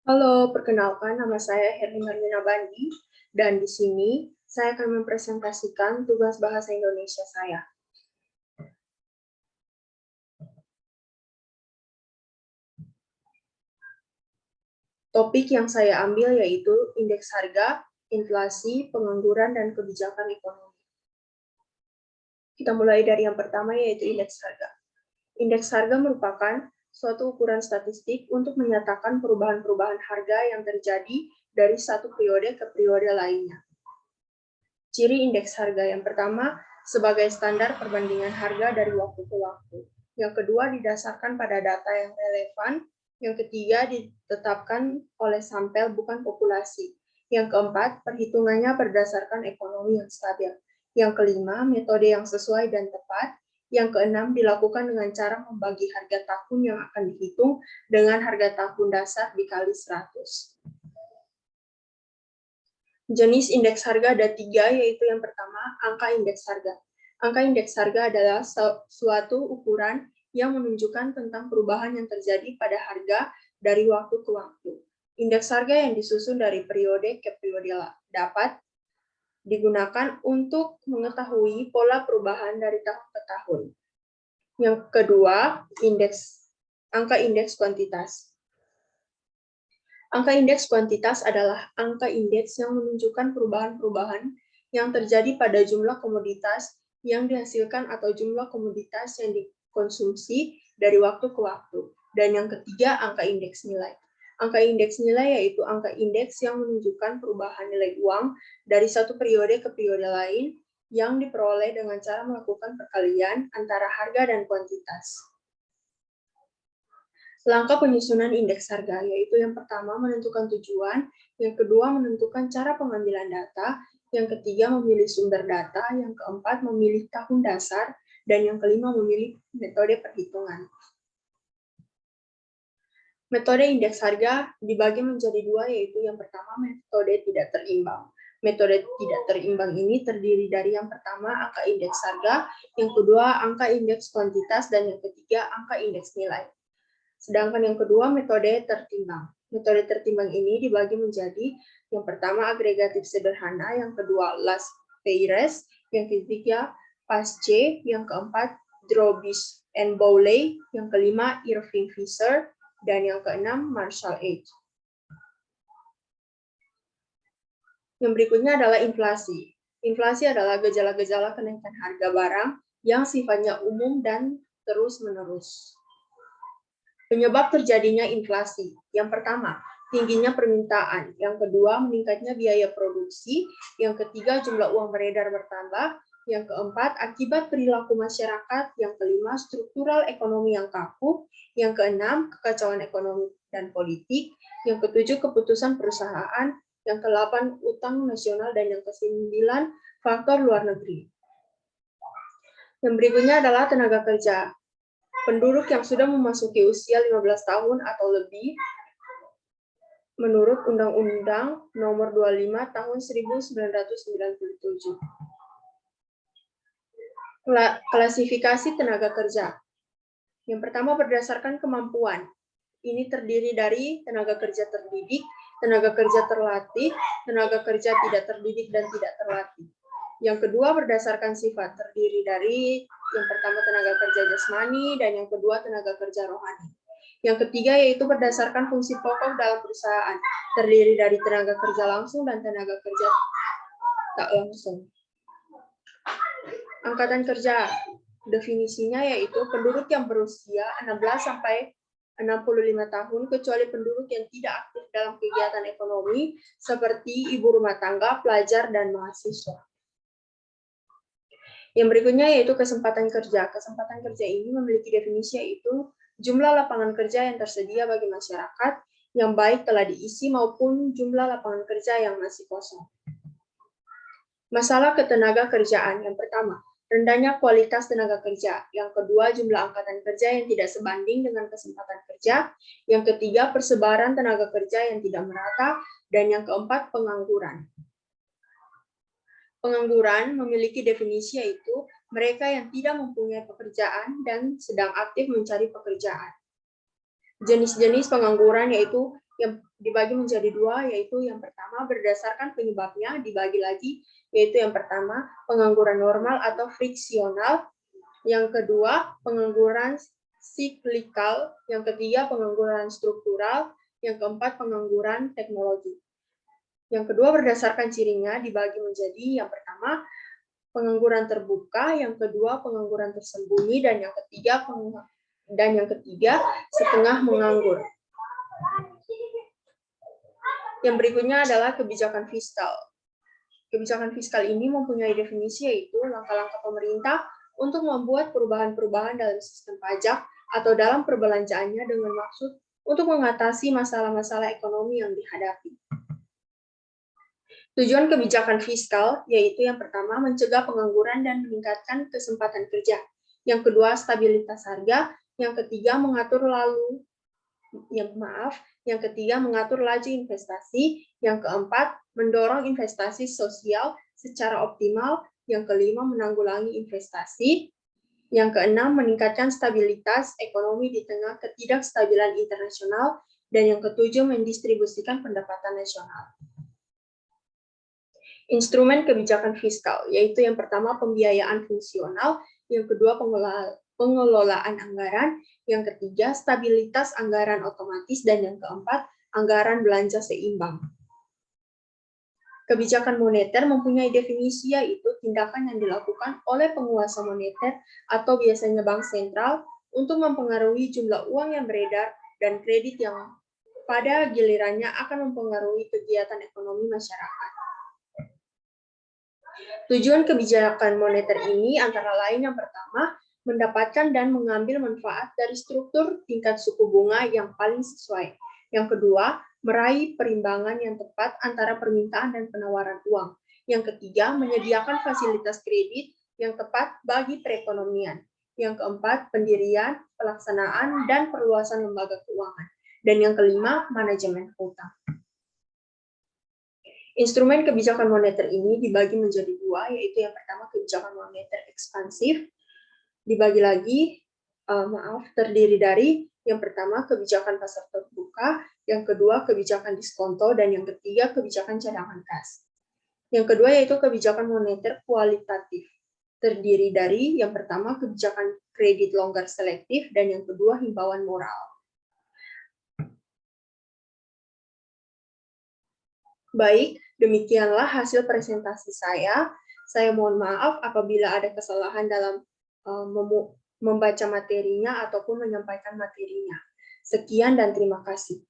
Halo, perkenalkan nama saya Herlina Herlina Bandi, dan di sini saya akan mempresentasikan tugas bahasa Indonesia saya. Topik yang saya ambil yaitu indeks harga, inflasi, pengangguran, dan kebijakan ekonomi. Kita mulai dari yang pertama yaitu indeks harga. Indeks harga merupakan suatu ukuran statistik untuk menyatakan perubahan-perubahan harga yang terjadi dari satu periode ke periode lainnya. Ciri indeks harga yang pertama sebagai standar perbandingan harga dari waktu ke waktu. Yang kedua didasarkan pada data yang relevan. Yang ketiga ditetapkan oleh sampel bukan populasi. Yang keempat perhitungannya berdasarkan ekonomi yang stabil. Yang kelima metode yang sesuai dan tepat. Yang keenam dilakukan dengan cara membagi harga tahun yang akan dihitung dengan harga tahun dasar dikali 100. Jenis indeks harga ada 3, yaitu yang pertama, angka indeks harga. Angka indeks harga adalah suatu ukuran yang menunjukkan tentang perubahan yang terjadi pada harga dari waktu ke waktu. Indeks harga yang disusun dari periode ke periode dapat digunakan untuk mengetahui pola perubahan dari tahun ke tahun. Yang kedua, angka indeks kuantitas. Angka indeks kuantitas adalah angka indeks yang menunjukkan perubahan-perubahan yang terjadi pada jumlah komoditas yang dihasilkan atau jumlah komoditas yang dikonsumsi dari waktu ke waktu. Dan yang ketiga, angka indeks nilai. Angka indeks nilai yaitu angka indeks yang menunjukkan perubahan nilai uang dari satu periode ke periode lain yang diperoleh dengan cara melakukan perkalian antara harga dan kuantitas. Langkah penyusunan indeks harga, yaitu yang pertama menentukan tujuan, yang kedua menentukan cara pengambilan data, yang ketiga memilih sumber data, yang keempat memilih tahun dasar, dan yang kelima memilih metode perhitungan. Metode indeks harga dibagi menjadi 2, yaitu yang pertama metode tidak terimbang. Metode tidak terimbang ini terdiri dari yang pertama angka indeks harga, yang kedua angka indeks kuantitas, dan yang ketiga angka indeks nilai. Sedangkan yang kedua metode tertimbang. Metode tertimbang ini dibagi menjadi yang pertama agregatif sederhana, yang kedua Las Peires, yang ketiga Pasce, yang keempat Drobis and Bowley, yang kelima Irving Fisher, dan yang keenam Marshall H. Yang berikutnya adalah inflasi. Inflasi adalah gejala-gejala kenaikan harga barang yang sifatnya umum dan terus-menerus. Penyebab terjadinya inflasi. Yang pertama, tingginya permintaan. Yang kedua, meningkatnya biaya produksi. Yang ketiga, jumlah uang beredar bertambah. Yang keempat, akibat perilaku masyarakat. Yang kelima, struktural ekonomi yang kaku. Yang keenam, kekacauan ekonomi dan politik. Yang ketujuh, keputusan perusahaan. Yang kedelapan, utang nasional. Dan yang kesembilan, faktor luar negeri. Yang berikutnya adalah tenaga kerja. Penduduk yang sudah memasuki usia 15 tahun atau lebih menurut Undang-Undang Nomor 25 Tahun 1997. Klasifikasi tenaga kerja. Yang pertama berdasarkan kemampuan. Ini terdiri dari tenaga kerja terdidik, tenaga kerja terlatih, tenaga kerja tidak terdidik dan tidak terlatih. Yang kedua berdasarkan sifat, terdiri dari yang pertama tenaga kerja jasmani dan yang kedua tenaga kerja rohani. Yang ketiga yaitu berdasarkan fungsi pokok dalam perusahaan, terdiri dari tenaga kerja langsung dan tenaga kerja tak langsung. Angkatan kerja, definisinya yaitu penduduk yang berusia 16 sampai 65 tahun kecuali penduduk yang tidak aktif dalam kegiatan ekonomi seperti ibu rumah tangga, pelajar, dan mahasiswa. Yang berikutnya yaitu kesempatan kerja. Kesempatan kerja ini memiliki definisi yaitu jumlah lapangan kerja yang tersedia bagi masyarakat yang baik telah diisi maupun jumlah lapangan kerja yang masih kosong. Masalah ketenaga kerjaan. Yang pertama, rendahnya kualitas tenaga kerja. Yang kedua, jumlah angkatan kerja yang tidak sebanding dengan kesempatan kerja. Yang ketiga, persebaran tenaga kerja yang tidak merata. Dan yang keempat, pengangguran. Pengangguran memiliki definisi yaitu mereka yang tidak mempunyai pekerjaan dan sedang aktif mencari pekerjaan. Jenis-jenis pengangguran yaitu yang dibagi menjadi dua, yaitu yang pertama berdasarkan penyebabnya dibagi lagi, yaitu yang pertama pengangguran normal atau friksional, yang kedua pengangguran siklikal, yang ketiga pengangguran struktural, yang keempat pengangguran teknologi. Yang kedua berdasarkan cirinya dibagi menjadi yang pertama pengangguran terbuka, yang kedua pengangguran tersembunyi, dan yang ketiga setengah menganggur. Yang berikutnya adalah kebijakan fiskal. Kebijakan fiskal ini mempunyai definisi, yaitu langkah-langkah pemerintah untuk membuat perubahan-perubahan dalam sistem pajak atau dalam perbelanjaannya dengan maksud untuk mengatasi masalah-masalah ekonomi yang dihadapi. Tujuan kebijakan fiskal yaitu yang pertama mencegah pengangguran dan meningkatkan kesempatan kerja. Yang kedua stabilitas harga, yang ketiga yang ketiga mengatur laju investasi, yang keempat mendorong investasi sosial secara optimal, yang kelima menanggulangi investasi, yang keenam meningkatkan stabilitas ekonomi di tengah ketidakstabilan internasional, dan yang ketujuh mendistribusikan pendapatan nasional. Instrumen kebijakan fiskal, yaitu yang pertama pembiayaan fungsional, yang kedua pengelolaan anggaran, yang ketiga stabilitas anggaran otomatis, dan yang keempat anggaran belanja seimbang. Kebijakan moneter mempunyai definisi, yaitu tindakan yang dilakukan oleh penguasa moneter atau biasanya bank sentral untuk mempengaruhi jumlah uang yang beredar dan kredit yang pada gilirannya akan mempengaruhi kegiatan ekonomi masyarakat. Tujuan kebijakan moneter ini antara lain yang pertama, mendapatkan dan mengambil manfaat dari struktur tingkat suku bunga yang paling sesuai. Yang kedua, meraih perimbangan yang tepat antara permintaan dan penawaran uang. Yang ketiga, menyediakan fasilitas kredit yang tepat bagi perekonomian. Yang keempat, pendirian, pelaksanaan, dan perluasan lembaga keuangan. Dan yang kelima, manajemen utang. Instrumen kebijakan moneter ini dibagi menjadi dua, yaitu yang pertama kebijakan moneter ekspansif, terdiri dari yang pertama kebijakan pasar terbuka, yang kedua kebijakan diskonto, dan yang ketiga kebijakan cadangan kas. Yang kedua yaitu kebijakan moneter kualitatif, terdiri dari yang pertama kebijakan kredit longgar selektif, dan yang kedua himbauan moral. Baik, demikianlah hasil presentasi saya. Saya mohon maaf apabila ada kesalahan dalam membaca materinya ataupun menyampaikan materinya. Sekian dan terima kasih.